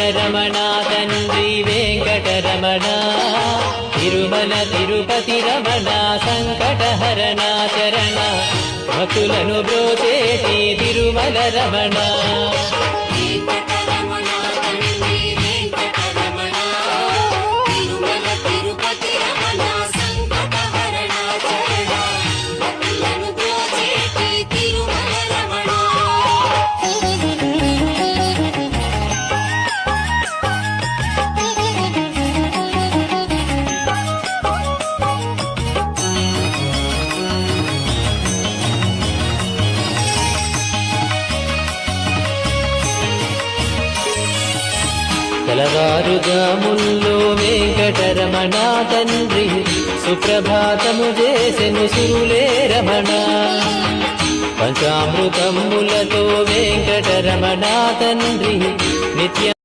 రమణ తండ్రి వెంకటరమణ తిరుమల తిరుపతి రమణ సంకటహరణ చరణ భక్తులను బ్రోచేటి తిరుమల రమణ తెల్లవారుజాముల్లో వెంకటరమణ తండ్రి సుప్రభాతము చేసెను సురులే రమణ పంచామృతములతో వెంకటరమణ తండ్రి నిత్య